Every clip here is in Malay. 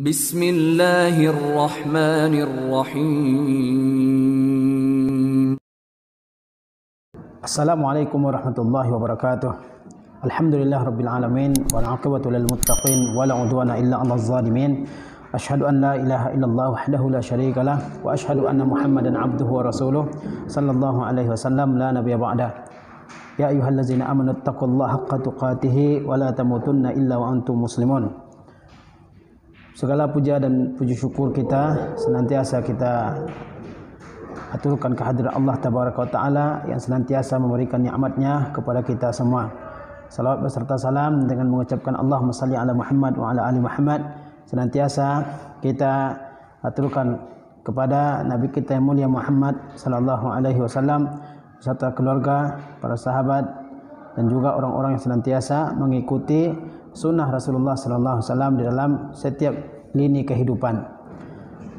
Bismillahirrahmanirrahim. Assalamualaikum warahmatullahi wabarakatuh. Alhamdulillah rabbil alamin wal aqibatu lil muttaqin wala udwana illa 'alal zalimin. Asyhadu an la ilaha illallah wahdahu la syarikalah wa asyhadu anna Muhammadan 'abduhu wa rasuluh sallallahu alaihi wasallam la nabiyya ba'da. Ya ayyuhallazina amanu taqullaha haqqa tuqatih wa la tamutunna illa wa antum muslimun. Segala puja dan puji syukur kita senantiasa kita aturkan kehadirat Allah Tabaraka wa Ta'ala yang senantiasa memberikan nikmatnya kepada kita semua. Salawat beserta salam dengan mengucapkan Allahumma salli ala Muhammad wa ala ali Muhammad. Senantiasa kita aturkan kepada Nabi kita yang mulia Muhammad sallallahu alaihi wasallam beserta keluarga, para sahabat dan juga orang-orang yang senantiasa mengikuti sunnah Rasulullah sallallahu alaihi wasallam di dalam setiap lini kehidupan.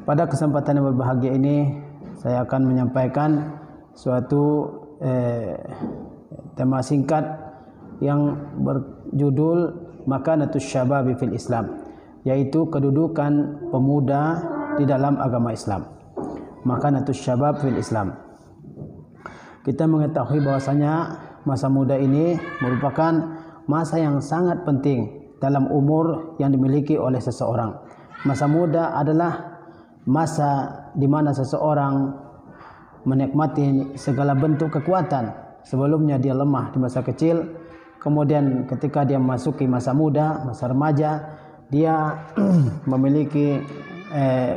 Pada kesempatan yang berbahagia ini saya akan menyampaikan suatu tema singkat yang berjudul Makanatus Syababi fil Islam, yaitu kedudukan pemuda di dalam agama Islam. Makanatus Syabab fil Islam. Kita mengetahui bahwasanya masa muda ini merupakan masa yang sangat penting dalam umur yang dimiliki oleh seseorang. Masa muda adalah masa di mana seseorang menikmati segala bentuk kekuatan. Sebelumnya dia lemah di masa kecil, kemudian ketika dia memasuki masa muda, masa remaja, dia memiliki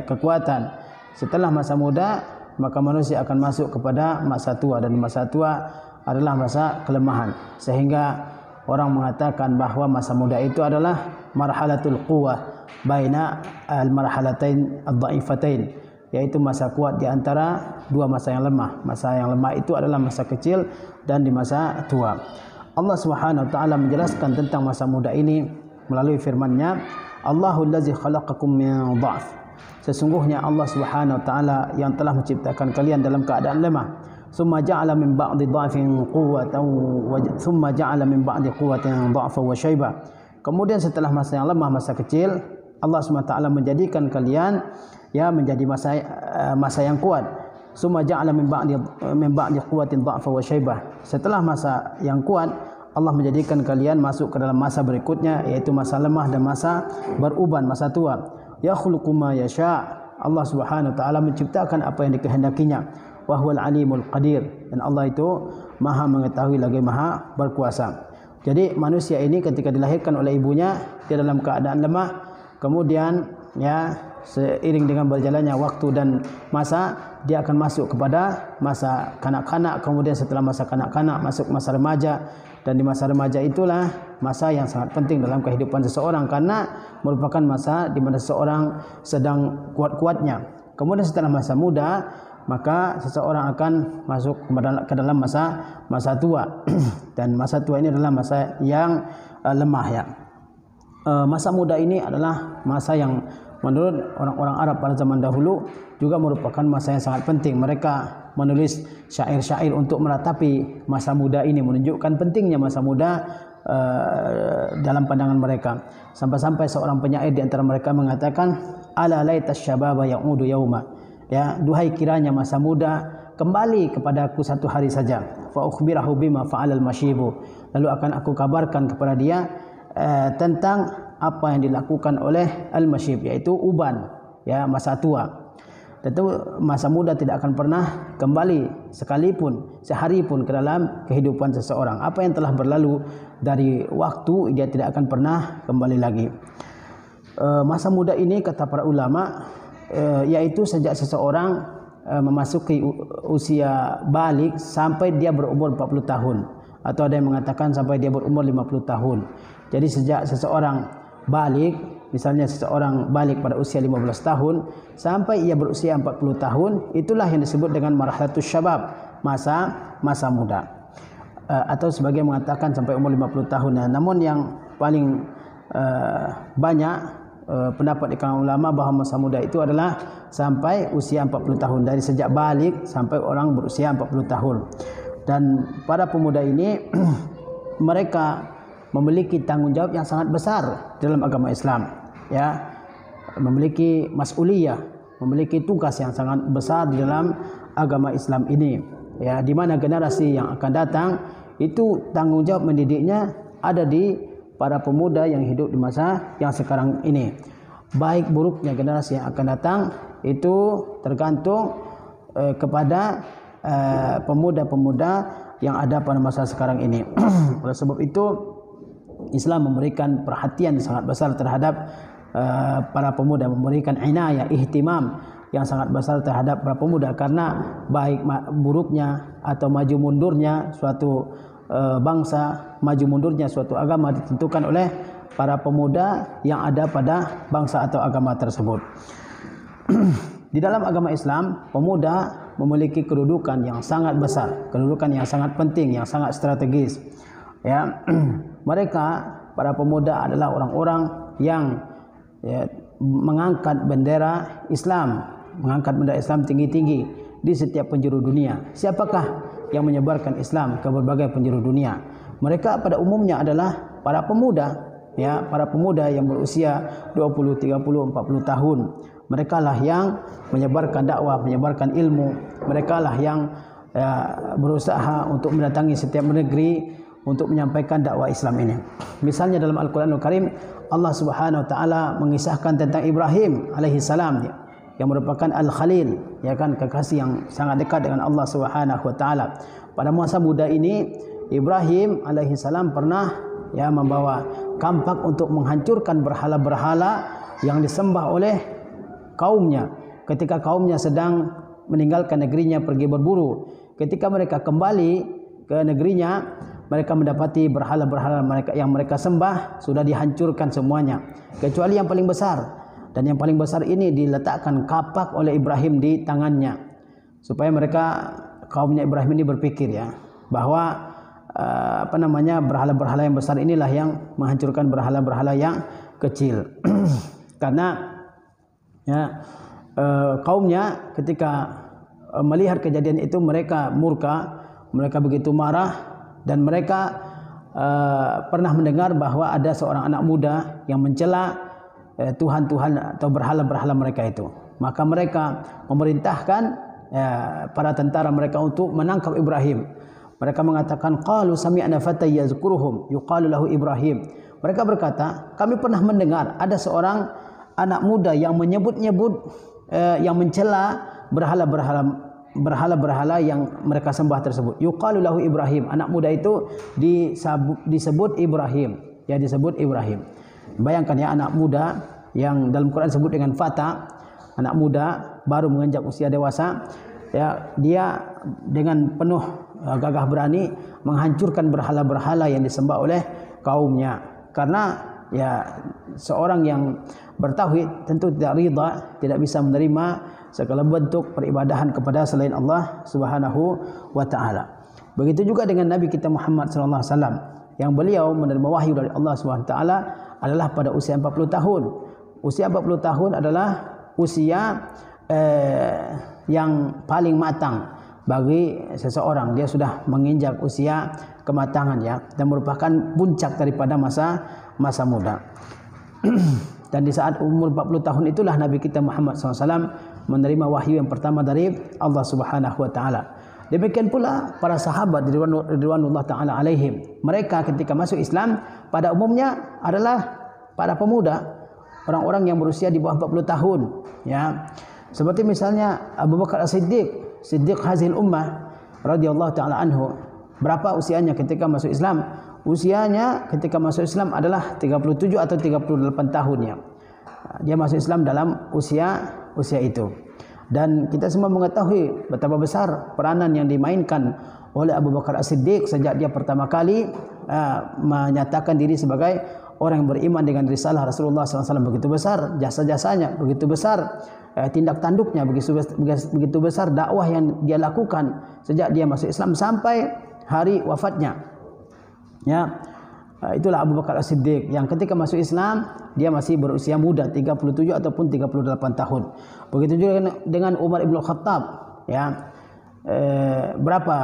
kekuatan. Setelah masa muda, maka manusia akan masuk kepada masa tua, dan masa tua adalah masa kelemahan. Sehingga orang mengatakan bahawa masa muda itu adalah marhalatul quwwah baina al-marhalatain ad-dha'ifatain, yaitu masa kuat di antara dua masa yang lemah. Masa yang lemah itu adalah masa kecil dan di masa tua. Allah Subhanahu wa taala menjelaskan tentang masa muda ini melalui firman-Nya, Allahul ladzi khalaqakum min dha'f. Sesungguhnya Allah Subhanahu wa taala yang telah menciptakan kalian dalam keadaan lemah. Summa ja'ala min ba'di dha'fin quwwatan wa summa ja'ala min ba'di quwwatin dha'fa wa syaiba. Kemudian setelah masa yang lemah, masa kecil, Allah SWT menjadikan kalian menjadi masa yang kuat. Summa ja'ala min ba'di quwwatin dha'fa wa syaiba. Setelah masa yang kuat, Allah menjadikan kalian masuk ke dalam masa berikutnya, yaitu masa lemah dan masa beruban, masa tua. Yakhluqu ma yasha'. Allah Subhanahu wa taala menciptakan apa yang dikehendakinya. Wa huwal alimul qadir, dan Allah itu Maha mengetahui lagi Maha berkuasa. Jadi manusia ini ketika dilahirkan oleh ibunya dia dalam keadaan lemah, kemudian seiring dengan berjalannya waktu dan masa, dia akan masuk kepada masa kanak-kanak, kemudian setelah masa kanak-kanak masuk masa remaja, dan di masa remaja itulah masa yang sangat penting dalam kehidupan seseorang karena merupakan masa di mana seseorang sedang kuat-kuatnya. Kemudian setelah masa muda, maka seseorang akan masuk ke dalam masa tua dan masa tua ini adalah masa yang lemah ya. Masa muda ini adalah masa yang menurut orang-orang Arab pada zaman dahulu juga merupakan masa yang sangat penting. Mereka menulis syair-syair untuk meratapi masa muda ini, menunjukkan pentingnya masa muda dalam pandangan mereka. Sampai-sampai seorang penyair di antara mereka mengatakan, ala laitas syababa ya'udu yauma. Ya, duhai kiranya masa muda kembali kepadaku satu hari saja. Fa ukhbirahu bima fa'alal masyibu. Lalu akan aku kabarkan kepada dia tentang apa yang dilakukan oleh al-masyib, yaitu uban, ya, masa tua. Tentu masa muda tidak akan pernah kembali sekalipun sehari pun ke dalam kehidupan seseorang. Apa yang telah berlalu dari waktu dia tidak akan pernah kembali lagi. Masa muda ini kata para ulama yaitu sejak seseorang memasuki usia balik sampai dia berumur 40 tahun, atau ada yang mengatakan sampai dia berumur 50 tahun. Jadi sejak seseorang balik, misalnya seseorang balik pada usia 15 tahun sampai ia berusia 40 tahun, itulah yang disebut dengan marhalatus syabab, masa muda. Atau sebagian mengatakan sampai umur 50 tahun. Namun yang paling banyak pendapat di kalangan ulama bahawa masa muda itu adalah sampai usia 40 tahun, dari sejak balik sampai orang berusia 40 tahun. Dan para pemuda ini mereka memiliki tanggung jawab yang sangat besar dalam agama Islam, ya. memiliki mas'uliyah, memiliki tugas yang sangat besar di dalam agama Islam ini. Ya, di mana generasi yang akan datang itu tanggung jawab mendidiknya ada di para pemuda yang hidup di masa yang sekarang ini. Baik buruknya generasi yang akan datang itu tergantung kepada pemuda-pemuda yang ada pada masa sekarang ini. Oleh sebab itu Islam memberikan perhatian sangat besar terhadap para pemuda, memberikan inayah, ihtimam yang sangat besar terhadap para pemuda, karena baik buruknya atau maju mundurnya suatu bangsa, maju mundurnya suatu agama ditentukan oleh para pemuda yang ada pada bangsa atau agama tersebut. Di dalam agama Islam, pemuda memiliki kedudukan yang sangat besar, kedudukan yang sangat penting, yang sangat strategis. Ya, mereka para pemuda adalah orang-orang yang mengangkat bendera Islam, mengangkat bendera Islam tinggi-tinggi di setiap penjuru dunia. Siapakah yang menyebarkan Islam ke berbagai penjuru dunia? Mereka pada umumnya adalah para pemuda, ya, para pemuda yang berusia 20, 30, 40 tahun. Mereka lah yang menyebarkan dakwah, menyebarkan ilmu. Mereka lah yang berusaha untuk mendatangi setiap negeri untuk menyampaikan dakwah Islam ini. Misalnya dalam Al-Quranul Karim, Allah Subhanahu wa taala mengisahkan tentang Ibrahim alaihi salam yang merupakan Al-Khalil, ya kan, kekasih yang sangat dekat dengan Allah Subhanahu wa taala. Pada masa muda ini Ibrahim alaihi salam pernah membawa kampak untuk menghancurkan berhala-berhala yang disembah oleh kaumnya ketika kaumnya sedang meninggalkan negerinya pergi berburu. Ketika mereka kembali ke negerinya, mereka mendapati berhala-berhala yang mereka sembah sudah dihancurkan semuanya, kecuali yang paling besar. Dan yang paling besar ini diletakkan kapak oleh Ibrahim di tangannya, supaya kaumnya Ibrahim ini berpikir bahwa berhala-berhala yang besar inilah yang menghancurkan berhala-berhala yang kecil. Karena kaumnya ketika melihat kejadian itu mereka murka, mereka begitu marah. Dan mereka pernah mendengar bahwa ada seorang anak muda yang mencela Tuhan-Tuhan atau berhala-berhala mereka itu. Maka mereka memerintahkan para tentara mereka untuk menangkap Ibrahim. Mereka mengatakan, qalu sami'na fatan yazkuruhum yuqalu lahu Ibrahim. Mereka berkata, kami pernah mendengar ada seorang anak muda yang menyebut-nyebut yang mencela berhala-berhala yang mereka sembah tersebut. Yuqalu lahu Ibrahim. Anak muda itu disebut Ibrahim. Ya, disebut Ibrahim. Bayangkan ya, anak muda yang dalam Quran disebut dengan fata, anak muda baru menginjak usia dewasa, ya, dia dengan penuh gagah berani menghancurkan berhala-berhala yang disembah oleh kaumnya. Karena seorang yang bertauhid tentu tidak ridha, tidak bisa menerima segala bentuk peribadahan kepada selain Allah Subhanahu wa taala. Begitu juga dengan Nabi kita Muhammad sallallahu alaihi wasallam yang beliau menerima wahyu dari Allah Subhanahu wa taala adalah pada usia 40 tahun. Usia 40 tahun adalah usia yang paling matang bagi seseorang. Dia sudah menginjak usia kematangan dan merupakan puncak daripada masa muda. Dan di saat umur 40 tahun itulah Nabi kita Muhammad SAW menerima wahyu yang pertama dari Allah Subhanahu wa taala. Demikian pula para sahabat ridwanullah taala alaihim. Mereka ketika masuk Islam pada umumnya adalah para pemuda, orang-orang yang berusia di bawah 40 tahun, Seperti misalnya Abu Bakar As-Siddiq, Siddiq Hazil Ummah radhiyallahu taala anhu. Berapa usianya ketika masuk Islam? Usianya ketika masuk Islam adalah 37 atau 38 tahun ya. Dia masuk Islam dalam usia itu. Dan kita semua mengetahui betapa besar peranan yang dimainkan oleh Abu Bakar As-Siddiq sejak dia pertama kali menyatakan diri sebagai orang yang beriman dengan risalah Rasulullah SAW. Begitu besar jasa-jasanya, begitu besar tindak tanduknya, begitu besar dakwah yang dia lakukan sejak dia masuk Islam sampai hari wafatnya. Itulah Abu Bakar As-Siddiq yang ketika masuk Islam dia masih berusia muda, 37 ataupun 38 tahun. Begitu juga dengan Umar Ibn Khattab, berapa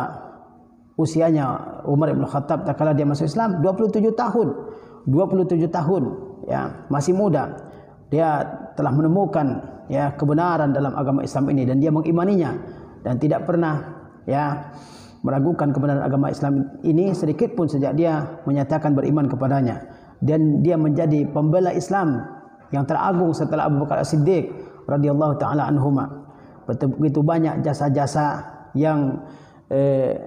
usianya Umar Ibn Khattab tatkala dia masuk Islam? 27 tahun, masih muda. Dia telah menemukan ya kebenaran dalam agama Islam ini dan dia mengimaninya dan tidak pernah ya meragukan kebenaran agama Islam ini sedikit pun sejak dia menyatakan beriman kepadanya, dan dia menjadi pembela Islam yang teragung setelah Abu Bakar As-Siddiq radhiyallahu taala anhuma. Begitu banyak jasa-jasa yang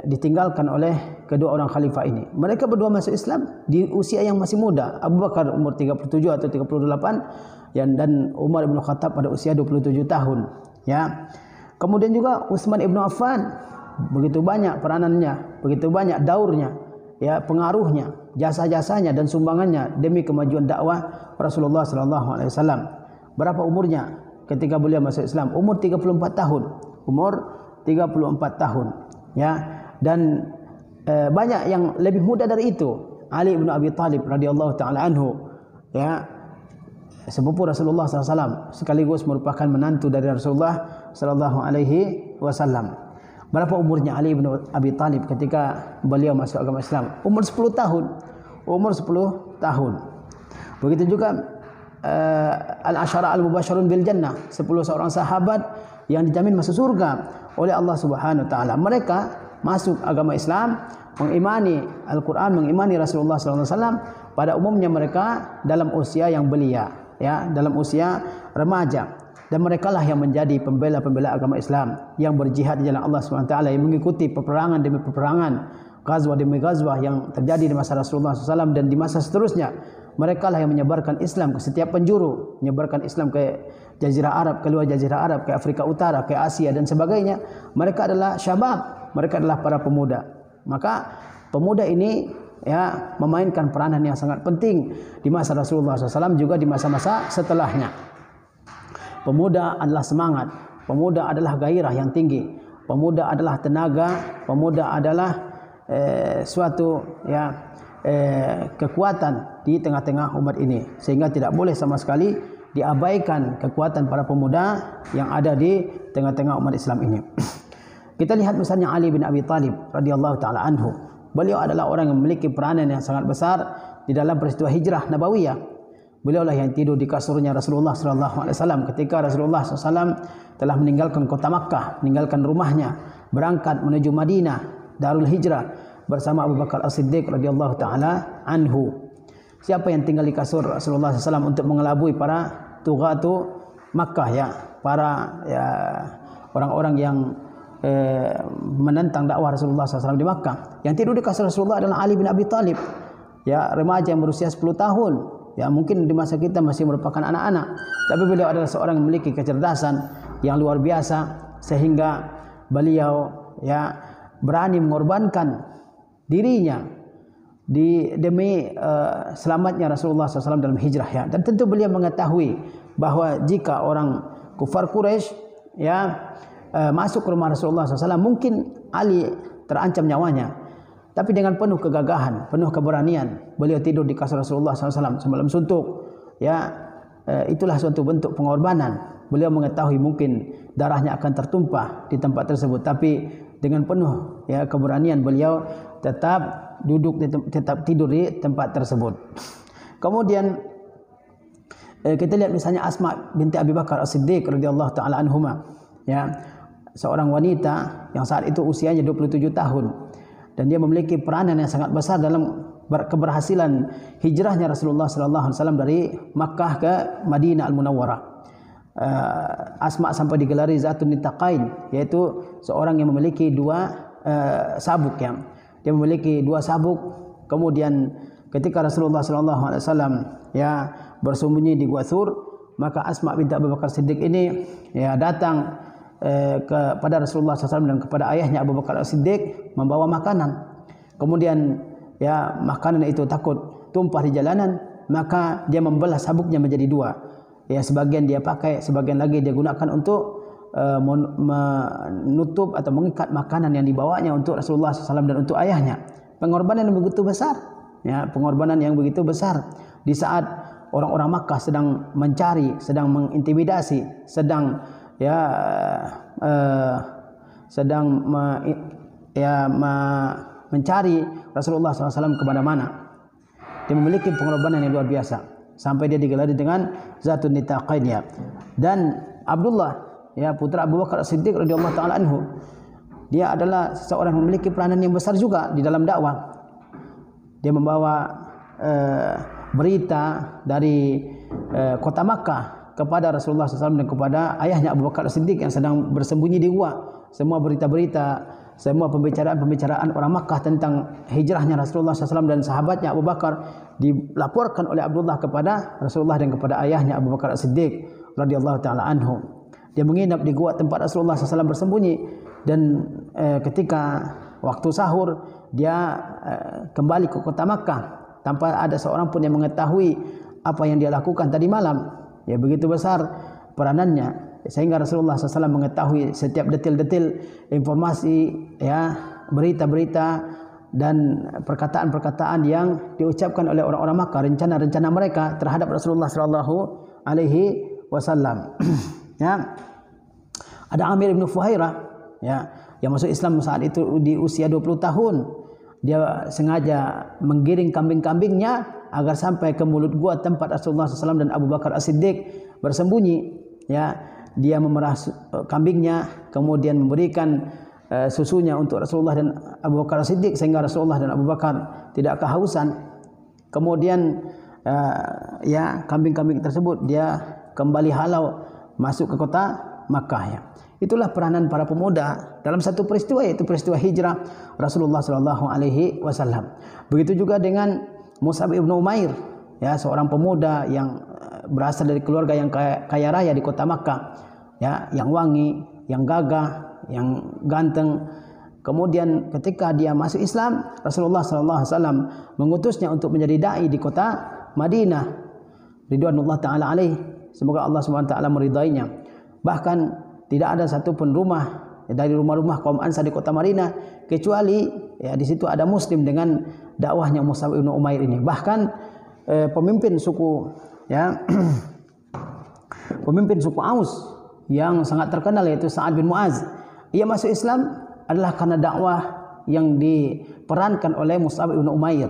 ditinggalkan oleh kedua orang khalifah ini. Mereka berdua masuk Islam di usia yang masih muda. Abu Bakar umur 37 atau 38 dan Umar bin Khattab pada usia 27 tahun ya. Kemudian juga Utsman bin Affan, begitu banyak peranannya, begitu banyak daurnya ya, pengaruhnya, jasa-jasanya dan sumbangannya demi kemajuan dakwah Rasulullah sallallahu alaihi wasallam. Berapa umurnya ketika beliau masuk Islam? Umur 34 tahun. Umur 34 tahun ya, dan banyak yang lebih muda dari itu. Ali bin Abi Thalib radhiyallahu taala anhu ya, sepupu Rasulullah SAW sekaligus merupakan menantu dari Rasulullah sallallahu alaihi wasallam. Berapa umurnya Ali bin Abi Thalib ketika beliau masuk agama Islam? Umur 10 tahun. Umur 10 tahun. Begitu juga al-asyara al-mubasysyarun bil jannah, 10 seorang sahabat yang dijamin masuk surga oleh Allah Subhanahu wa taala. Mereka masuk agama Islam, mengimani Al-Qur'an, mengimani Rasulullah sallallahu alaihi wasallam. Pada umumnya mereka dalam usia yang belia, ya, dalam usia remaja. Dan merekalah yang menjadi pembela-pembela agama Islam yang berjihad di jalan Allah Subhanahu wa taala, yang mengikuti peperangan demi peperangan, ghazwah demi ghazwah yang terjadi di masa Rasulullah SAW dan di masa seterusnya. Mereka lah yang menyebarkan Islam ke setiap penjuru, menyebarkan Islam ke Jazirah Arab, ke luar Jazirah Arab, ke Afrika Utara, ke Asia dan sebagainya. Mereka adalah syabab, mereka adalah para pemuda. Maka pemuda ini ya memainkan peranan yang sangat penting di masa Rasulullah SAW juga di masa-masa setelahnya. Pemuda adalah semangat, pemuda adalah gairah yang tinggi, pemuda adalah tenaga, pemuda adalah suatu ya kekuatan di tengah-tengah umat ini, sehingga tidak boleh sama sekali diabaikan kekuatan para pemuda yang ada di tengah-tengah umat Islam ini. Kita lihat misalnya Ali bin Abi Thalib radhiyallahu taala anhu. Beliau adalah orang yang memiliki peranan yang sangat besar di dalam peristiwa hijrah nabawiyah. Beliau lah yang tidur di kasurnya Rasulullah sallallahu alaihi wasallam ketika Rasulullah SAW telah meninggalkan kota Makkah, meninggalkan rumahnya, berangkat menuju Madinah, Darul Hijrah bersama Abu Bakar As-Siddiq radhiyallahu taala anhu. Siapa yang tinggal di kasur Rasulullah SAW untuk mengelabui para tughatu Makkah ya, para ya orang-orang yang menentang dakwah Rasulullah SAW di Makkah. Yang tidur di kasur Rasulullah adalah Ali bin Abi Thalib, ya, remaja yang berusia 10 tahun. Ya, mungkin di masa kita masih merupakan anak-anak, tapi beliau adalah seorang yang memiliki kecerdasan yang luar biasa sehingga beliau ya berani mengorbankan dirinya demi selamatnya Rasulullah SAW dalam hijrah ya. Dan tentu beliau mengetahui bahwa jika orang kufar Quraisy ya masuk ke rumah Rasulullah SAW, mungkin Ali terancam nyawanya. Tapi dengan penuh kegagahan, penuh keberanian, beliau tidur di kasur Rasulullah SAW semalam suntuk. Ya, itulah suatu bentuk pengorbanan. Beliau mengetahui mungkin darahnya akan tertumpah di tempat tersebut, tapi dengan penuh ya keberanian beliau tetap tetap tidur di tempat tersebut. Kemudian kita lihat misalnya Asma binti Abi Bakar As-Siddiq radhiyallahu taala anhuma, ya, seorang wanita yang saat itu usianya 27 tahun. Dan dia memiliki peranan yang sangat besar dalam keberhasilan hijrahnya Rasulullah sallallahu alaihi wasallam dari Makkah ke Madinah Al-Munawwarah. Asma sampai digelari Zatun Nitaqain, yaitu seorang yang memiliki dua sabuk ya. Dia memiliki dua sabuk. Kemudian ketika Rasulullah sallallahu alaihi wasallam ya bersembunyi di Gua Tsur, maka Asma binti Abu Bakar Siddiq ini ya datang kepada Rasulullah SAW dan kepada ayahnya Abu Bakar As-Siddiq membawa makanan. Kemudian ya makanan itu takut tumpah di jalanan, maka dia membelah sabuknya menjadi dua. Ya, sebagian dia pakai, sebagian lagi dia gunakan untuk menutup atau mengikat makanan yang dibawanya untuk Rasulullah SAW dan untuk ayahnya. Pengorbanan yang begitu besar, ya, pengorbanan yang begitu besar di saat orang-orang Makkah sedang mencari, sedang mengintimidasi, sedang mencari Rasulullah SAW kemana-mana. Dia memiliki pengorbanan yang luar biasa. sampai dia digelari dengan Zatun Nitaqain ya. Dan Abdullah ya putra Abu Bakar As-Siddiq radhiyallahu taala anhu, dia adalah seseorang yang memiliki peranan yang besar juga di dalam dakwah. Dia membawa berita dari kota Makkah kepada Rasulullah SAW dan kepada ayahnya Abu Bakar As-Siddiq yang sedang bersembunyi di gua. Semua berita-berita, semua pembicaraan-pembicaraan orang Makkah tentang hijrahnya Rasulullah SAW dan sahabatnya Abu Bakar dilaporkan oleh Abdullah kepada Rasulullah dan kepada ayahnya Abu Bakar As-Siddiq radhiyallahu taala anhu. Dia menginap di gua tempat Rasulullah SAW bersembunyi, dan ketika waktu sahur dia kembali ke kota Makkah tanpa ada seorang pun yang mengetahui apa yang dia lakukan tadi malam. Ya, begitu besar peranannya sehingga Rasulullah SAW mengetahui setiap detil-detil informasi ya, berita-berita dan perkataan-perkataan yang diucapkan oleh orang-orang Makkah, rencana-rencana mereka terhadap Rasulullah SAW. Ya. Ada Amir bin Fuhairah ya, yang masuk Islam saat itu di usia 20 tahun. Dia sengaja menggiring kambing-kambingnya agar sampai ke mulut gua tempat Rasulullah SAW dan Abu Bakar As-Siddiq bersembunyi. Ya, dia memerah kambingnya, kemudian memberikan susunya untuk Rasulullah dan Abu Bakar As-Siddiq sehingga Rasulullah dan Abu Bakar tidak kehausan. Kemudian ya, kambing-kambing tersebut dia kembali halau masuk ke kota Makkah ya. Itulah peranan para pemuda dalam satu peristiwa, yaitu peristiwa hijrah Rasulullah SAW. Begitu juga dengan Mus'ab ibn Umair, ya, seorang pemuda yang berasal dari keluarga yang kaya raya di kota Makkah, ya, yang wangi, yang gagah, yang ganteng. Kemudian ketika dia masuk Islam, Rasulullah SAW mengutusnya untuk menjadi dai di kota Madinah. Ridwanullah taala alaih, semoga Allah Subhanahu wa taala meridainya. Bahkan tidak ada satupun rumah dari rumah-rumah kaum Ansar di kota Madinah kecuali ya di situ ada Muslim dengan dakwahnya Mus'ab bin Umair ini. Bahkan pemimpin suku ya pemimpin suku Aus yang sangat terkenal yaitu Sa'ad bin Mu'az, ia masuk Islam adalah karena dakwah yang diperankan oleh Mus'ab bin Umair.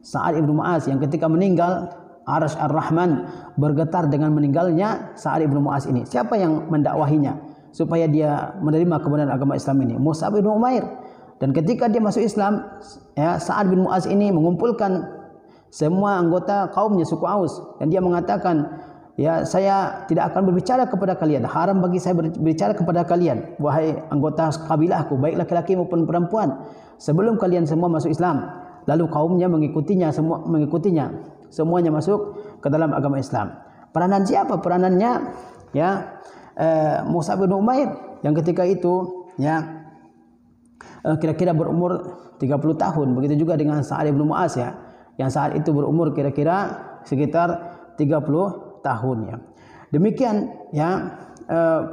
Sa'ad bin Mu'az yang ketika meninggal Arasy Ar-Rahman bergetar dengan meninggalnya Sa'ad bin Mu'az ini. Siapa yang mendakwahinya supaya dia menerima kebenaran agama Islam ini? Mus'ab bin Umair. Dan ketika dia masuk Islam, ya, Sa'ad bin Mu'az ini mengumpulkan semua anggota kaumnya suku Aus dan dia mengatakan, ya, saya tidak akan berbicara kepada kalian, haram bagi saya berbicara kepada kalian, wahai anggota kabilahku, baik laki-laki maupun perempuan, sebelum kalian semua masuk Islam. Lalu kaumnya mengikutinya, semuanya masuk ke dalam agama Islam. Peranan siapa? Peranannya ya Mus'ab bin Umair yang ketika itu ya kira-kira berumur 30 tahun. Begitu juga dengan Sa'ad bin Mu'az ya, yang saat itu berumur kira-kira sekitar 30 tahun ya. Demikian ya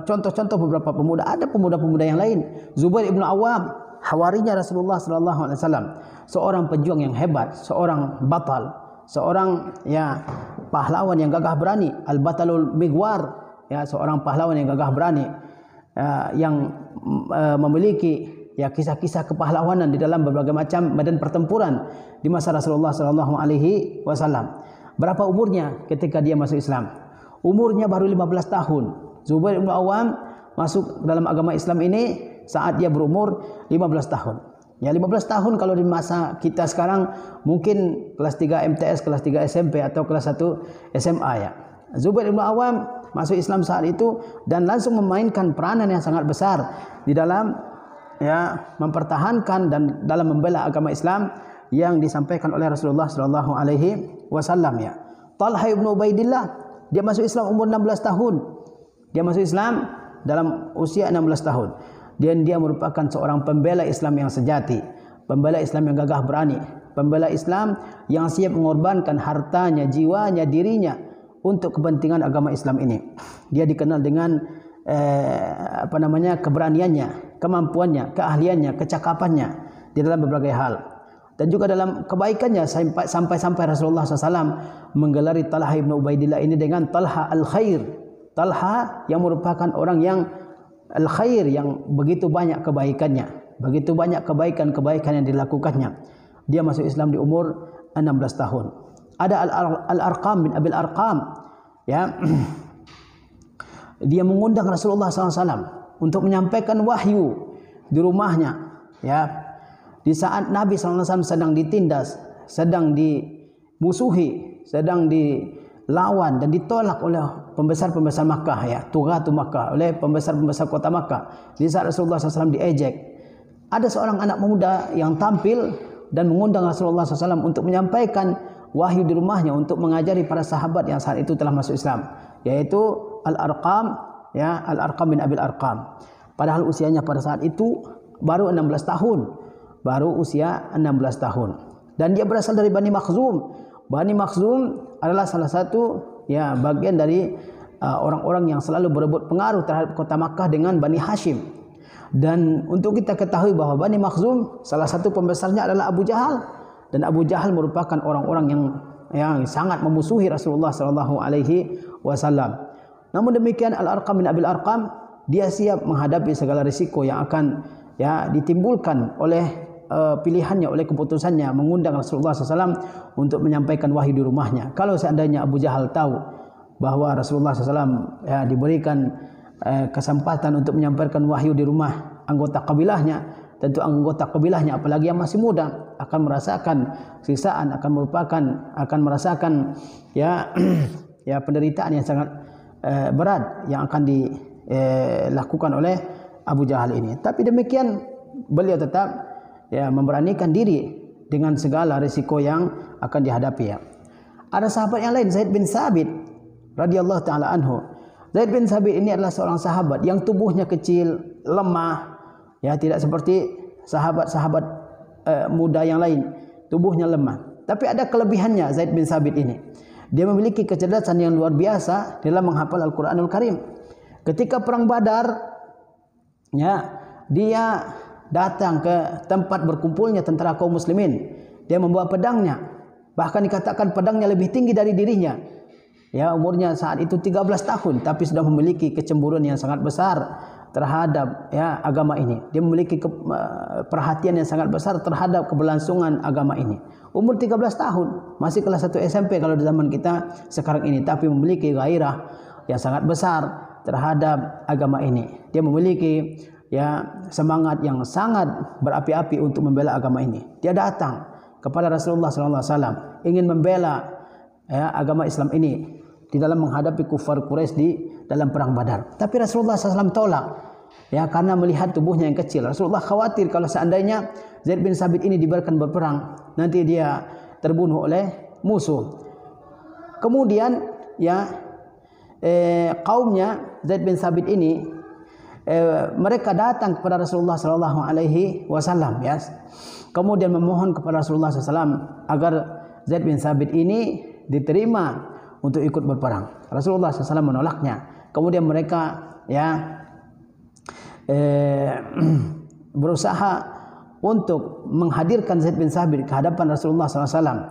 contoh-contoh beberapa pemuda. Ada pemuda-pemuda yang lain. Zubair bin Awam, hawarinya Rasulullah SAW, seorang pejuang yang hebat, seorang batal, seorang ya pahlawan yang gagah berani, al-batalul migwar, ya, seorang pahlawan yang gagah berani yang memiliki ya kisah-kisah kepahlawanan di dalam berbagai macam medan pertempuran di masa Rasulullah SAW. Berapa umurnya ketika dia masuk Islam? Umurnya baru 15 tahun. Zubair bin Awam masuk dalam agama Islam ini saat dia berumur 15 tahun. Ya, 15 tahun kalau di masa kita sekarang mungkin kelas 3 MTS, kelas 3 SMP atau kelas 1 SMA ya. Zubair bin Awam masuk Islam saat itu dan langsung memainkan peranan yang sangat besar di dalam ya mempertahankan dan dalam membela agama Islam yang disampaikan oleh Rasulullah SAW ya. Talha bin Ubaidillah, dia masuk Islam umur 16 tahun. Dia masuk Islam dalam usia 16 tahun. Dan dia merupakan seorang pembela Islam yang sejati, pembela Islam yang gagah berani, pembela Islam yang siap mengorbankan hartanya, jiwanya, dirinya untuk kepentingan agama Islam ini. Dia dikenal dengan keberaniannya, kemampuannya, keahliannya, kecakapannya di dalam berbagai hal. Dan juga dalam kebaikannya sampai Rasulullah SAW menggelari Talha bin Ubaidillah ini dengan Talha al-Khair. Talha yang merupakan orang yang al-khair, yang begitu banyak kebaikannya, begitu banyak kebaikan-kebaikan yang dilakukannya. Dia masuk Islam di umur 16 tahun. Ada Al-Arqam bin Abil Arqam, ya. Dia mengundang Rasulullah SAW untuk menyampaikan wahyu di rumahnya, ya. Di saat Nabi SAW sedang ditindas, sedang dimusuhi, sedang dilawan dan ditolak oleh pembesar-pembesar Makkah, ya, Tughatu Makkah, oleh pembesar-pembesar kota Makkah. Di saat Rasulullah SAW diejek, ada seorang anak muda yang tampil dan mengundang Rasulullah SAW untuk menyampaikan wahyu di rumahnya untuk mengajari para sahabat yang saat itu telah masuk Islam, yaitu Al-Arqam, ya, Al-Arqam bin Abil Arqam. Padahal usianya pada saat itu baru 16 tahun. Baru usia 16 tahun. Dan dia berasal dari Bani Makhzum. Bani Makhzum adalah salah satu, ya, bagian dari orang-orang yang selalu berebut pengaruh terhadap kota Makkah dengan Bani Hashim. Dan untuk kita ketahui bahwa Bani Makhzum salah satu pembesarnya adalah Abu Jahal, dan Abu Jahal merupakan orang-orang yang sangat memusuhi Rasulullah sallallahu alaihi wasallam. Namun demikian Al-Arqam bin Abil Arqam, dia siap menghadapi segala risiko yang akan, ya, ditimbulkan oleh pilihannya, oleh keputusannya mengundang Rasulullah SAW untuk menyampaikan wahyu di rumahnya. Kalau seandainya Abu Jahal tahu bahwa Rasulullah SAW, ya, diberikan kesempatan untuk menyampaikan wahyu di rumah anggota kabilahnya, tentu anggota kabilahnya, apalagi yang masih muda, akan merasakan siksaan, akan merasakan, ya, ya, penderitaan yang sangat berat yang akan dilakukan oleh Abu Jahal ini. Tapi demikian beliau tetap, ya, memberanikan diri dengan segala risiko yang akan dihadapi, ya. Ada sahabat yang lain, Zaid bin Sabit radhiyallahu taala anhu. Zaid bin Sabit ini adalah seorang sahabat yang tubuhnya kecil, lemah, ya, tidak seperti sahabat-sahabat muda yang lain, tubuhnya lemah. Tapi ada kelebihannya Zaid bin Sabit ini. Dia memiliki kecerdasan yang luar biasa dalam menghafal Al-Qur'anul Karim. Ketika perang Badar, ya, dia datang ke tempat berkumpulnya tentara kaum muslimin. Dia membawa pedangnya. Bahkan dikatakan pedangnya lebih tinggi dari dirinya. Ya, umurnya saat itu 13 tahun, tapi sudah memiliki kecemburuan yang sangat besar terhadap, ya, agama ini. Dia memiliki perhatian yang sangat besar terhadap keberlangsungan agama ini. Umur 13 tahun, masih kelas 1 SMP kalau di zaman kita sekarang ini, tapi memiliki gairah yang sangat besar terhadap agama ini. Dia memiliki, ya, semangat yang sangat berapi-api untuk membela agama ini. Dia datang kepada Rasulullah SAW ingin membela, ya, agama Islam ini di dalam menghadapi kufar Quraisy di dalam perang Badar. Tapi Rasulullah SAW tolak, ya, karena melihat tubuhnya yang kecil. Rasulullah khawatir kalau seandainya Zaid bin Sabit ini dibiarkan berperang, nanti dia terbunuh oleh musuh. Kemudian, ya, kaumnya Zaid bin Sabit ini, mereka datang kepada Rasulullah sallallahu alaihi wasallam, ya. Kemudian memohon kepada Rasulullah SAW agar Zaid bin Sabit ini diterima untuk ikut berperang. Rasulullah SAW menolaknya. Kemudian mereka, ya, berusaha untuk menghadirkan Zaid bin Sabit ke hadapan Rasulullah SAW,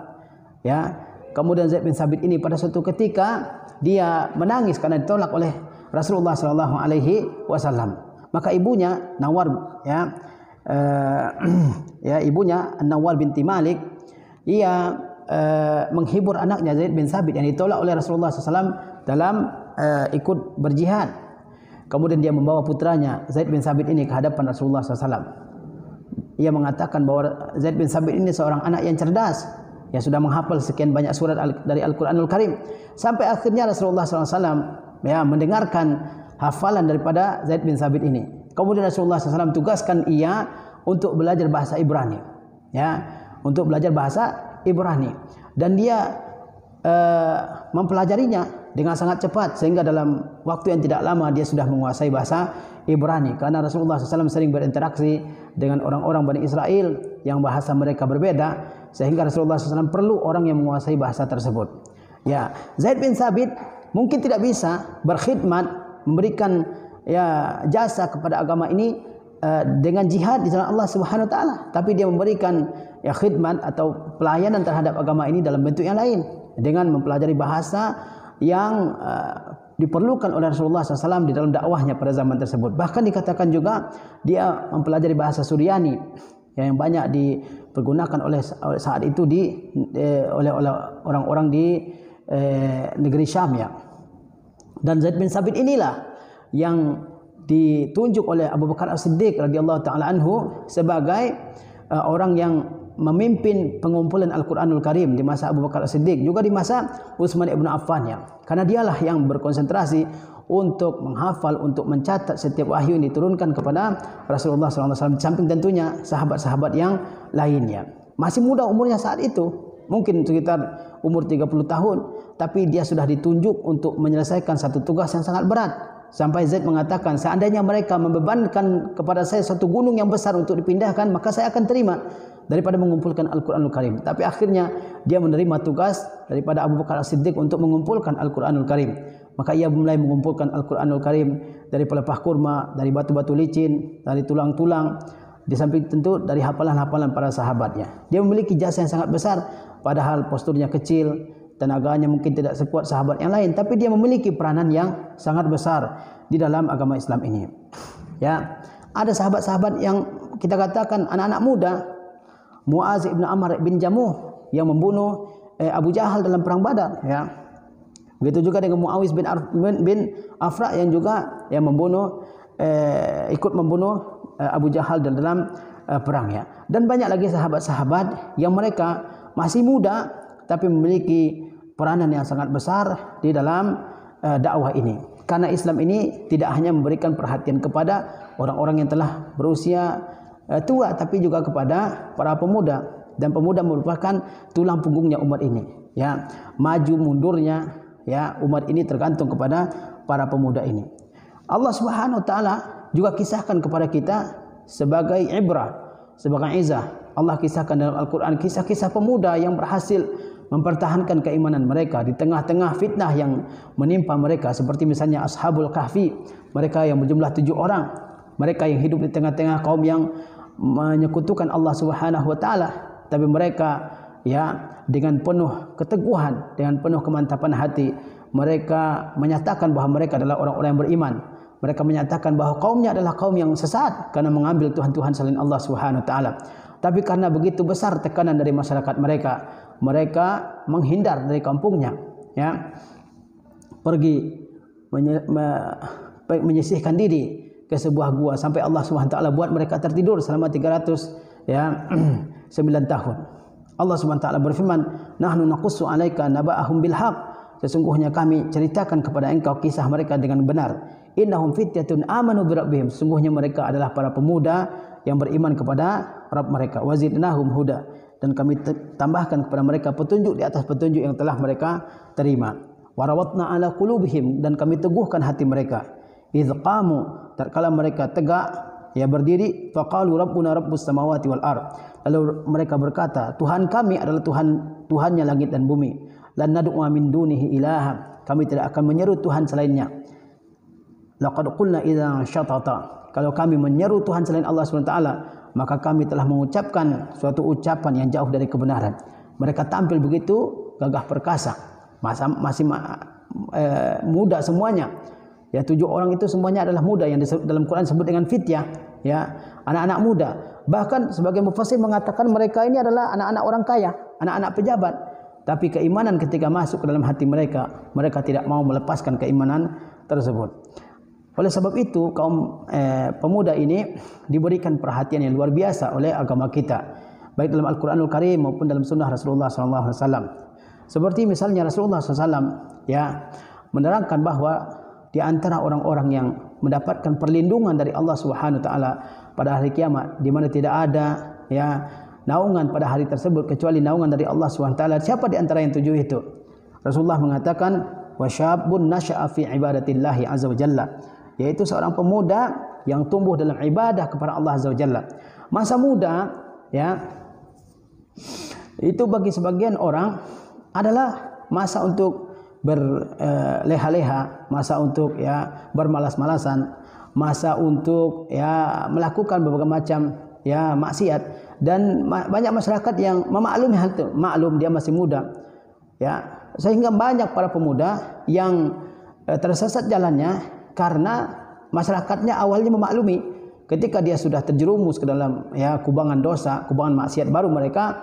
ya. Kemudian Zaid bin Sabit ini pada suatu ketika dia menangis karena ditolak oleh Rasulullah sallallahu alaihi wasallam. Maka ibunya Nawar, ya, ya, ibunya Nawar binti Malik, ia menghibur anaknya Zaid bin Sabit yang ditolak oleh Rasulullah SAW dalam ikut berjihad. Kemudian dia membawa putranya Zaid bin Sabit ini ke hadapan Rasulullah SAW. Ia mengatakan bahwa Zaid bin Sabit ini seorang anak yang cerdas, yang sudah menghafal sekian banyak surat dari Al-Quranul Karim. Sampai akhirnya Rasulullah SAW, ya, mendengarkan hafalan daripada Zaid bin Sabit ini. Kemudian Rasulullah SAW tugaskan ia untuk belajar bahasa Ibrani, ya, untuk belajar bahasa Ibrani, dan dia mempelajarinya dengan sangat cepat sehingga dalam waktu yang tidak lama dia sudah menguasai bahasa Ibrani, karena Rasulullah SAW sering berinteraksi dengan orang-orang Bani Israel yang bahasa mereka berbeda, sehingga Rasulullah SAW perlu orang yang menguasai bahasa tersebut. Ya, Zaid bin Sabit mungkin tidak bisa berkhidmat, memberikan, ya, jasa kepada agama ini dengan jihad di jalan Allah Subhanahu wa taala, tapi dia memberikan, ya, khidmat atau pelayanan terhadap agama ini dalam bentuk yang lain dengan mempelajari bahasa yang diperlukan oleh Rasulullah SAW di dalam dakwahnya pada zaman tersebut. Bahkan dikatakan juga dia mempelajari bahasa Suryani yang banyak dipergunakan oleh saat itu oleh orang-orang di negeri Syam ya. Dan Zaid bin Sabit inilah yang ditunjuk oleh Abu Bakar As-Siddiq radhiyallahu taala anhu sebagai orang yang memimpin pengumpulan Al-Qur'anul Karim di masa Abu Bakar As-Siddiq, juga di masa Utsman ibn Affan ya. Karena dialah yang berkonsentrasi untuk menghafal, untuk mencatat setiap wahyu yang diturunkan kepada Rasulullah SAW, samping tentunya sahabat-sahabat yang lainnya. Masih muda umurnya saat itu, mungkin sekitar umur 30 tahun, tapi dia sudah ditunjuk untuk menyelesaikan satu tugas yang sangat berat. Sampai Zaid mengatakan, seandainya mereka membebankan kepada saya satu gunung yang besar untuk dipindahkan, maka saya akan terima daripada mengumpulkan Al-Quranul Karim. Tapi akhirnya dia menerima tugas daripada Abu Bakar As-Siddiq untuk mengumpulkan Al-Quranul Karim. Maka ia mulai mengumpulkan Al-Quranul Karim dari pelepah kurma, dari batu-batu licin, dari tulang-tulang, di samping tentu dari hafalan-hafalan para sahabatnya. Dia memiliki jasa yang sangat besar, padahal posturnya kecil, tenaganya mungkin tidak sekuat sahabat yang lain, tapi dia memiliki peranan yang sangat besar di dalam agama Islam ini. Ya, ada sahabat-sahabat yang kita katakan anak-anak muda, Muaz bin Amr bin Jamuh yang membunuh Abu Jahal dalam perang Badar. Ya, begitu juga dengan Muawiz bin Afra yang juga yang membunuh ikut membunuh Abu Jahal dalam perang ya. Dan banyak lagi sahabat-sahabat yang mereka masih muda tapi memiliki peranan yang sangat besar di dalam dakwah ini. Karena Islam ini tidak hanya memberikan perhatian kepada orang-orang yang telah berusia tua, tapi juga kepada para pemuda. Dan pemuda merupakan tulang punggungnya umat ini. Ya, maju mundurnya ya umat ini tergantung kepada para pemuda ini. Allah Subhanahu wa taala juga kisahkan kepada kita sebagai ibrah, sebagai izah. Allah kisahkan dalam Al-Qur'an kisah-kisah pemuda yang berhasil mempertahankan keimanan mereka di tengah-tengah fitnah yang menimpa mereka, seperti misalnya Ashabul Kahfi, mereka yang berjumlah 7 orang, mereka yang hidup di tengah-tengah kaum yang menyekutukan Allah Subhanahu wa taala, tapi mereka ya dengan penuh keteguhan, dengan penuh kemantapan hati, mereka menyatakan bahwa mereka adalah orang-orang yang beriman. Mereka menyatakan bahwa kaumnya adalah kaum yang sesat karena mengambil Tuhan-Tuhan selain Allah Subhanahu wa taala. Tapi karena begitu besar tekanan dari masyarakat mereka, mereka menghindar dari kampungnya, ya, pergi menyisihkan diri ke sebuah gua sampai Allah Subhanahu wa taala buat mereka tertidur selama 300 ya 9 tahun. Allah Subhanahu wa taala berfirman, "Nahnu naqussu 'alaika naba'ahum bil haqq." Sesungguhnya kami ceritakan kepada engkau kisah mereka dengan benar. Innahum fityatun amanu bi rabbihim. Sesungguhnya mereka adalah para pemuda yang beriman kepada Rabb mereka. Wazidnahum huda. Dan kami tambahkan kepada mereka petunjuk di atas petunjuk yang telah mereka terima. Warawatna ala qulubihim, dan kami teguhkan hati mereka. Idz qamu, tatkala mereka tegak ya berdiri, faqalu rabbuna rabbus samawati wal ard. Lalu mereka berkata, Tuhan kami adalah Tuhannya langit dan bumi. Lan nad'u min dunihi ilaha. Kami tidak akan menyeru Tuhan selainnya. Laqad qulna idza syatata. Kalau kami menyeru Tuhan selain Allah SWT, maka kami telah mengucapkan suatu ucapan yang jauh dari kebenaran. Mereka tampil begitu gagah perkasa, masih muda semuanya. Ya, 7 orang itu semuanya adalah muda yang dalam Quran disebut dengan fityah, ya, anak-anak muda. Bahkan sebagai mufassir mengatakan mereka ini adalah anak-anak orang kaya, anak-anak pejabat. Tapi keimanan ketika masuk ke dalam hati mereka, mereka tidak mau melepaskan keimanan tersebut. Oleh sebab itu kaum pemuda ini diberikan perhatian yang luar biasa oleh agama kita, baik dalam Al-Quranul Karim maupun dalam sunnah Rasulullah SAW. Seperti misalnya Rasulullah SAW ya menerangkan bahwa di antara orang-orang yang mendapatkan perlindungan dari Allah Subhanahu wa taala pada hari kiamat, di mana tidak ada ya naungan pada hari tersebut kecuali naungan dari Allah Subhanahu wa taala. Siapa di antara yang 7 itu? Rasulullah mengatakan wasyabun nasya'a fi ibadatillahi azza wa jalla, yaitu seorang pemuda yang tumbuh dalam ibadah kepada Allah azza wa jalla. Masa muda ya itu bagi sebagian orang adalah masa untuk berleha-leha, masa untuk ya bermalas-malasan, masa untuk ya melakukan berbagai macam ya maksiat, dan banyak masyarakat yang memaklumi hal itu. Maklum dia masih muda ya, sehingga banyak para pemuda yang tersesat jalannya karena masyarakatnya awalnya memaklumi. Ketika dia sudah terjerumus ke dalam ya kubangan dosa, kubangan maksiat, baru mereka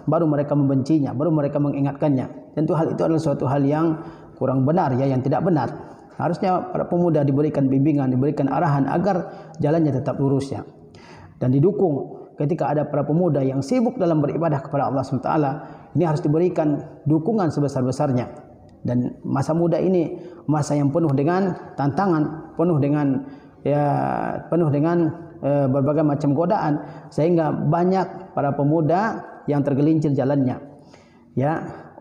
baru mereka membencinya, baru mereka mengingatkannya. Tentu hal itu adalah suatu hal yang kurang benar, yang tidak benar. Harusnya para pemuda diberikan bimbingan, diberikan arahan agar jalannya tetap lurus dan didukung. Ketika ada para pemuda yang sibuk dalam beribadah kepada Allah SWT, ini harus diberikan dukungan sebesar-besarnya. Dan masa muda ini masa yang penuh dengan tantangan, penuh dengan berbagai macam godaan, sehingga banyak para pemuda yang tergelincir jalannya.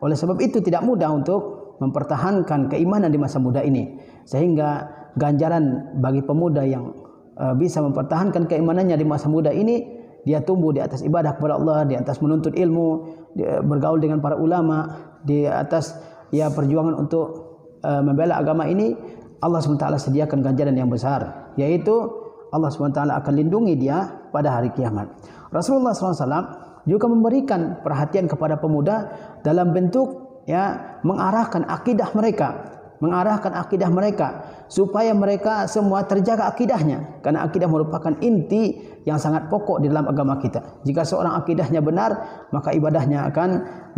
Oleh sebab itu tidak mudah untuk mempertahankan keimanan di masa muda ini, sehingga ganjaran bagi pemuda yang bisa mempertahankan keimanannya di masa muda ini, dia tumbuh di atas ibadah kepada Allah, di atas menuntut ilmu, bergaul dengan para ulama, di atas perjuangan untuk membela agama ini. Allah SWT sediakan ganjaran yang besar, yaitu Allah SWT akan lindungi dia pada hari kiamat. Rasulullah SAW juga memberikan perhatian kepada pemuda dalam bentuk mengarahkan akidah mereka supaya mereka semua terjaga akidahnya, karena akidah merupakan inti yang sangat pokok di dalam agama kita. Jika seorang akidahnya benar, maka ibadahnya akan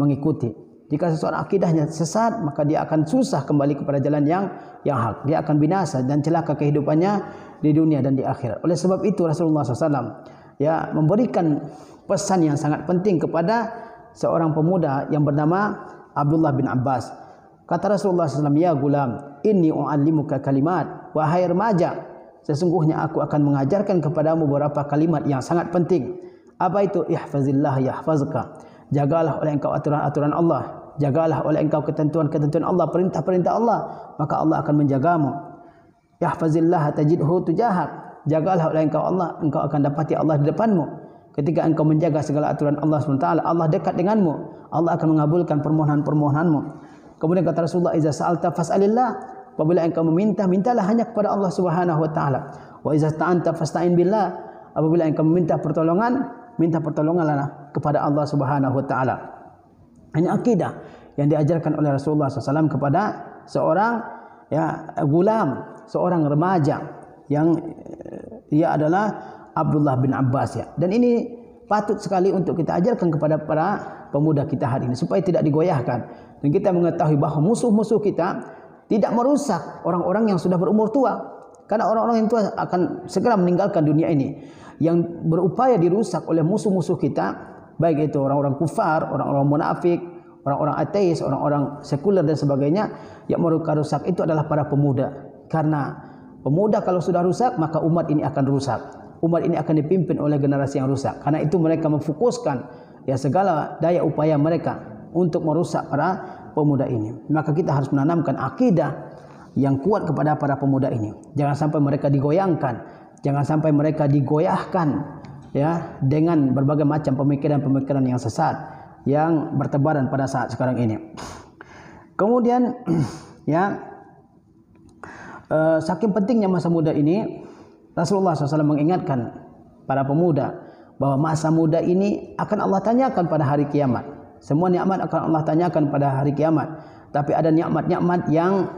mengikuti. Jika seseorang akidahnya sesat, maka dia akan susah kembali kepada jalan yang hak. Dia akan binasa dan celaka kehidupannya di dunia dan di akhirat. Oleh sebab itu Rasulullah SAW memberikan pesan yang sangat penting kepada seorang pemuda yang bernama Abdullah bin Abbas. Kata Rasulullah SAW, "Ya gulam, inni u'allimuka kalimat." Wahai remaja, sesungguhnya aku akan mengajarkan kepadamu beberapa kalimat yang sangat penting. Apa itu? Ihfazillah yahfazka. Jagalah oleh engkau aturan-aturan Allah. Jagalah oleh engkau ketentuan-ketentuan Allah, perintah-perintah Allah, maka Allah akan menjagamu. Yahfazillah tajidhu tujahak. Jagalah oleh engkau Allah, engkau akan dapati Allah di depanmu. Ketika engkau menjaga segala aturan Allah SWT, Allah dekat denganmu. Allah akan mengabulkan permohonan-permohonanmu. Kemudian kata Rasulullah, "Iza sa'alta fas'alillah." Apabila engkau meminta, mintalah hanya kepada Allah Subhanahu wa taala. Wa iza ta'anta fasta'in billah. Apabila engkau meminta pertolongan, minta pertolonganlah kepada Allah Subhanahu wa taala. Ini akidah yang diajarkan oleh Rasulullah SAW kepada seorang gulam, seorang remaja yang dia adalah Abdullah bin Abbas Dan ini patut sekali untuk kita ajarkan kepada para pemuda kita hari ini supaya tidak digoyahkan. Dan kita mengetahui bahawa musuh-musuh kita tidak merusak orang-orang yang sudah berumur tua. Karena orang-orang yang tua akan segera meninggalkan dunia ini. Yang berupaya dirusak oleh musuh-musuh kita, baik itu orang-orang kufar, orang-orang munafik, orang-orang ateis, orang-orang sekuler dan sebagainya, yang merusak itu adalah para pemuda. Karena pemuda kalau sudah rusak, maka umat ini akan rusak. Umat ini akan dipimpin oleh generasi yang rusak. Karena itu mereka memfokuskan segala daya upaya mereka untuk merusak para pemuda ini. Maka kita harus menanamkan akidah yang kuat kepada para pemuda ini. Jangan sampai mereka digoyangkan, jangan sampai mereka digoyahkan dengan berbagai macam pemikiran-pemikiran yang sesat yang bertebaran pada saat sekarang ini. Kemudian saking pentingnya masa muda ini, Rasulullah SAW mengingatkan para pemuda bahwa masa muda ini akan Allah tanyakan pada hari kiamat. Semua nikmat akan Allah tanyakan pada hari kiamat. Tapi ada nikmat-nikmat yang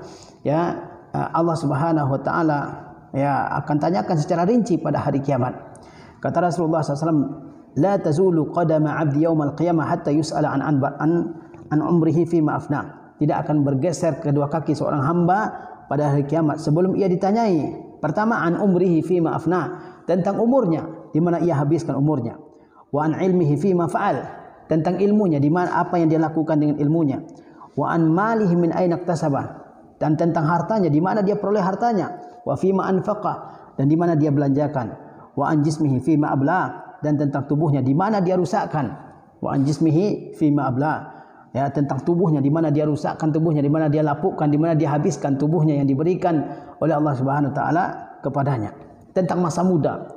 Allah Subhanahu wa taala akan tanyakan secara rinci pada hari kiamat. Kata Rasulullah SAW, "La tazulu qadama 'abdi yaumal qiyamah hatta yus'ala an umrihi fi ma afna." Tidak akan bergeser kedua kaki seorang hamba pada hari kiamat sebelum ia ditanyai pertama an umrihi fi ma afna, tentang umurnya, di mana ia habiskan umurnya. Wa an ilmihi fi ma fa'al, tentang ilmunya, di mana apa yang dia lakukan dengan ilmunya. Wa an malihi min aina iktasabah, dan tentang hartanya, di mana dia peroleh hartanya. Wa fi ma anfaqah, dan di mana dia belanjakan. Wa an jismihi fi ma abla, dan tentang tubuhnya, di mana dia rusakkan. Wa an jismihi fi ma abla, tentang tubuhnya, di mana dia rusakkan tubuhnya, di mana dia lapukkan, di mana dia habiskan tubuhnya yang diberikan oleh Allah Subhanahu wa taala kepadanya. Tentang masa muda,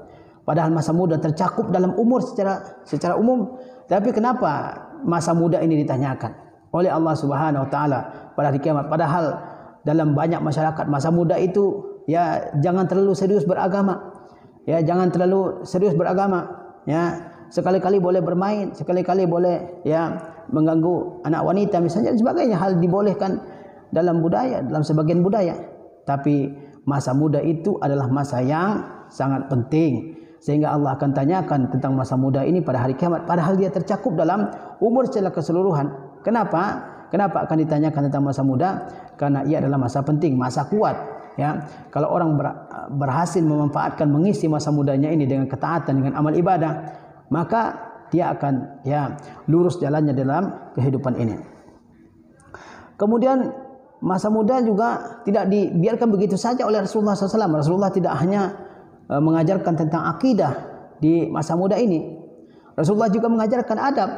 padahal masa muda tercakup dalam umur secara umum, tapi kenapa masa muda ini ditanyakan oleh Allah Subhanahu wa taala pada hari kiamat? Padahal dalam banyak masyarakat masa muda itu jangan terlalu serius beragama. Jangan terlalu serius beragama. Sekali-kali boleh bermain, sekali-kali boleh mengganggu anak wanita misalnya dan sebagainya, hal dibolehkan dalam budaya, dalam sebagian budaya. Tapi masa muda itu adalah masa yang sangat penting. sehingga Allah akan tanyakan tentang masa muda ini pada hari kiamat, padahal dia tercakup dalam umur secara keseluruhan. Kenapa? Kenapa akan ditanyakan tentang masa muda? Karena ia adalah masa penting, masa kuat. Ya, kalau orang berhasil memanfaatkan, mengisi masa mudanya ini dengan ketaatan, dengan amal ibadah, maka dia akan lurus jalannya dalam kehidupan ini. Kemudian masa muda juga tidak dibiarkan begitu saja oleh Rasulullah SAW. Rasulullah tidak hanya mengajarkan tentang akidah di masa muda ini. Rasulullah juga mengajarkan adab,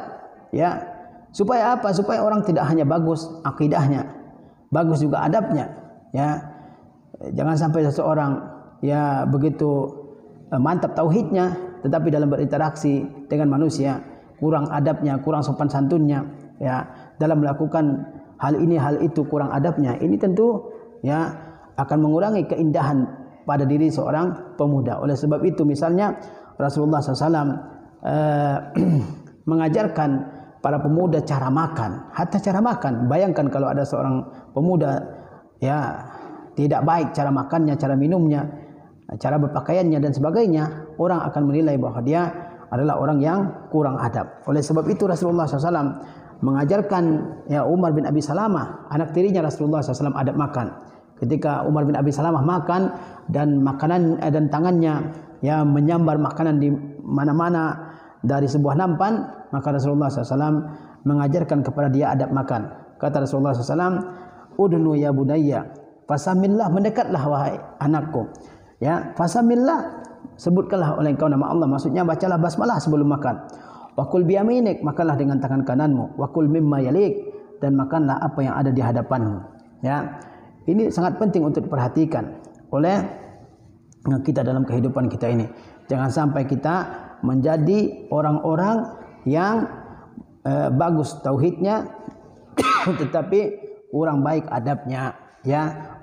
ya. Supaya apa? Supaya orang tidak hanya bagus akidahnya, bagus juga adabnya, ya. Jangan sampai seseorang begitu mantap tauhidnya, tetapi dalam berinteraksi dengan manusia kurang adabnya, kurang sopan santunnya, ya. Dalam melakukan hal ini hal itu kurang adabnya. Ini tentu akan mengurangi keindahan pada diri seorang pemuda. Oleh sebab itu misalnya Rasulullah SAW mengajarkan para pemuda cara makan, hatta cara makan. Bayangkan kalau ada seorang pemuda tidak baik cara makannya, cara minumnya, cara berpakaiannya dan sebagainya, orang akan menilai bahwa dia adalah orang yang kurang adab. Oleh sebab itu Rasulullah SAW mengajarkan Umar bin Abi Salamah, anak tirinya Rasulullah SAW, adab makan. Ketika Umar bin Abi Salamah makan dan makanan dan tangannya menyambar makanan di mana-mana dari sebuah nampan, maka Rasulullah SAW mengajarkan kepada dia adab makan. Kata Rasulullah SAW, "Udnu ya bunayya, fasamillah, mendekatlah wahai anakku. Fasamillah, sebutkanlah oleh engkau nama Allah." Maksudnya bacalah basmalah sebelum makan. Wa kul biyaminik, makanlah dengan tangan kananmu. Wa kul mimma yalik, dan makanlah apa yang ada di hadapanmu. Ini sangat penting untuk diperhatikan oleh kita dalam kehidupan kita ini. Jangan sampai kita menjadi orang-orang yang bagus tauhidnya tetapi kurang baik adabnya,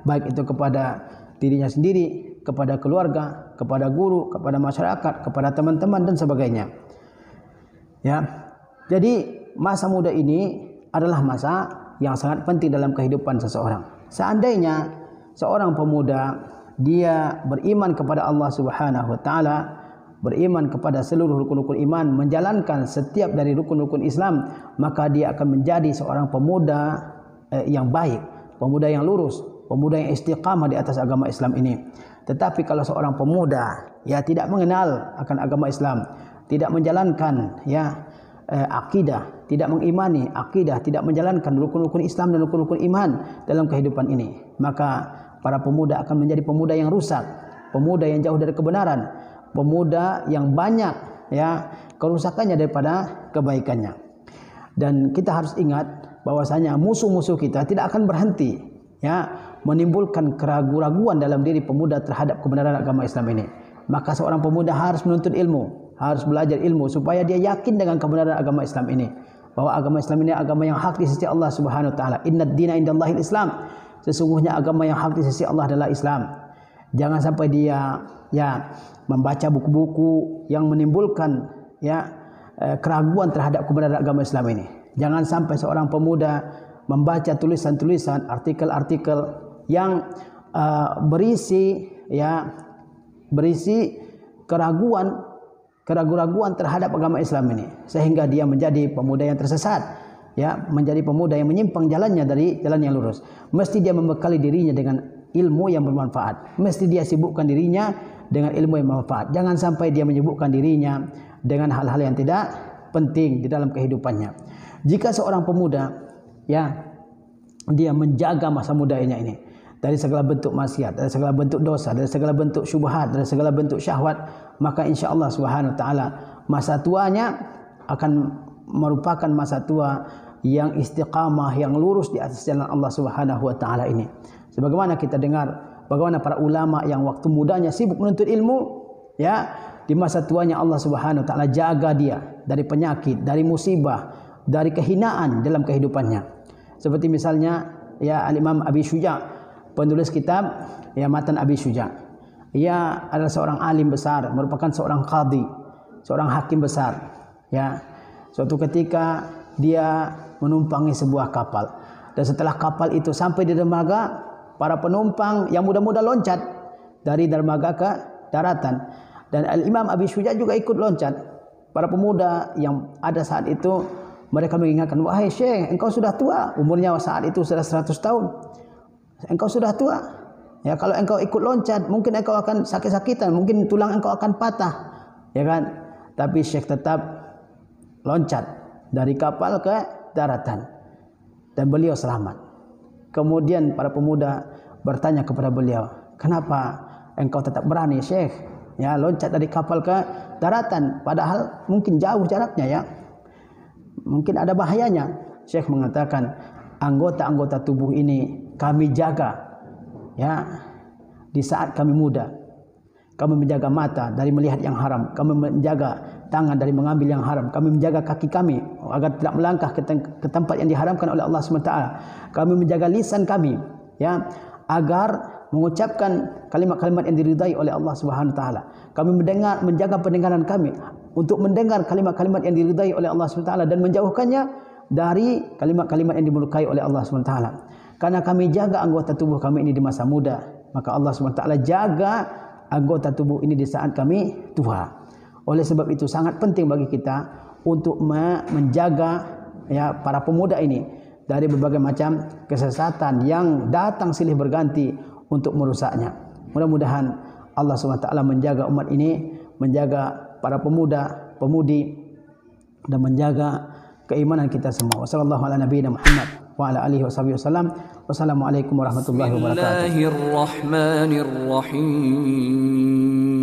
baik itu kepada dirinya sendiri, kepada keluarga, kepada guru, kepada masyarakat, kepada teman-teman dan sebagainya. Jadi masa muda ini adalah masa yang sangat penting dalam kehidupan seseorang. Seandainya seorang pemuda dia beriman kepada Allah Subhanahu wa taala, beriman kepada seluruh rukun-rukun iman, menjalankan setiap dari rukun-rukun Islam, maka dia akan menjadi seorang pemuda yang baik, pemuda yang lurus, pemuda yang istiqamah di atas agama Islam ini. Tetapi kalau seorang pemuda tidak mengenal akan agama Islam, tidak menjalankan akidah, tidak mengimani akidah, tidak menjalankan rukun-rukun Islam dan rukun-rukun iman dalam kehidupan ini, maka para pemuda akan menjadi pemuda yang rusak, pemuda yang jauh dari kebenaran, pemuda yang banyak kerusakannya daripada kebaikannya. Dan kita harus ingat bahwasanya musuh-musuh kita tidak akan berhenti menimbulkan keraguan-raguan dalam diri pemuda terhadap kebenaran agama Islam ini. Maka seorang pemuda harus menuntut ilmu, harus belajar ilmu supaya dia yakin dengan kebenaran agama Islam ini, bahwa agama Islam ini agama yang hak di sisi Allah Subhanahu wa taala. Innad dina indallahil Islam. Sesungguhnya agama yang hak di sisi Allah adalah Islam. Jangan sampai dia membaca buku-buku yang menimbulkan keraguan terhadap kebenaran agama Islam ini. Jangan sampai seorang pemuda membaca tulisan-tulisan, artikel-artikel yang berisi keraguan terhadap agama Islam ini, sehingga dia menjadi pemuda yang tersesat, menjadi pemuda yang menyimpang jalannya dari jalan yang lurus. Mesti dia membekali dirinya dengan ilmu yang bermanfaat. Mesti dia sibukkan dirinya dengan ilmu yang bermanfaat. Jangan sampai dia menyibukkan dirinya dengan hal-hal yang tidak penting di dalam kehidupannya. Jika seorang pemuda dia menjaga masa mudanya ini dari segala bentuk maksiat, dari segala bentuk dosa, dari segala bentuk syubhat, dari segala bentuk syahwat, maka insya-Allah Subhanahu wa taala masa tuanya akan merupakan masa tua yang istiqamah, yang lurus di atas jalan Allah Subhanahu wa taala ini. Sebagaimana kita dengar bagaimana para ulama yang waktu mudanya sibuk menuntut ilmu, di masa tuanya Allah Subhanahu wa taala jaga dia dari penyakit, dari musibah, dari kehinaan dalam kehidupannya. Seperti misalnya Al-Imam Abi Syuja', penulis kitab Matan Abi Syuja'. Ia adalah seorang alim besar, merupakan seorang qadhi, seorang hakim besar. Suatu ketika dia menumpangi sebuah kapal, dan setelah kapal itu sampai di dermaga, para penumpang yang muda-muda loncat dari dermaga ke daratan, Dan Al-Imam Abi Syuja juga ikut loncat. Para pemuda yang ada saat itu, mereka mengingatkan, wahai Syekh, engkau sudah tua. Umurnya saat itu sudah 100 tahun. Engkau sudah tua. Ya, kalau engkau ikut loncat, mungkin engkau akan sakit-sakitan, mungkin tulang engkau akan patah. Ya kan? Tapi Syekh tetap loncat dari kapal ke daratan. Dan beliau selamat. Kemudian para pemuda bertanya kepada beliau, kenapa engkau tetap berani Syekh? Ya, loncat dari kapal ke daratan, padahal mungkin jauh jaraknya ya. Mungkin ada bahayanya. Syekh mengatakan, anggota-anggota tubuh ini kami jaga ya di saat kami muda. Kami menjaga mata dari melihat yang haram, kami menjaga tangan dari mengambil yang haram, kami menjaga kaki kami agar tidak melangkah ke tempat yang diharamkan oleh Allah SWT. Kami menjaga lisan kami ya agar mengucapkan kalimat-kalimat yang diridai oleh Allah Subhanahu wa taala. Kami menjaga pendengaran kami untuk mendengar kalimat-kalimat yang diridai oleh Allah Subhanahu wa taala dan menjauhkannya dari kalimat-kalimat yang dimurkai oleh Allah Subhanahu wa taala. Karena kami jaga anggota tubuh kami ini di masa muda, maka Allah Subhanahu wa taala jaga anggota tubuh ini di saat kami tua. Oleh sebab itu sangat penting bagi kita untuk menjaga ya para pemuda ini dari berbagai macam kesesatan yang datang silih berganti untuk merusaknya. Mudah-mudahan Allah SWT menjaga umat ini, menjaga para pemuda, pemudi, dan menjaga keimanan kita semua. Wassalamualaikum warahmatullahi wabarakatuh. Bismillahirrahmanirrahim.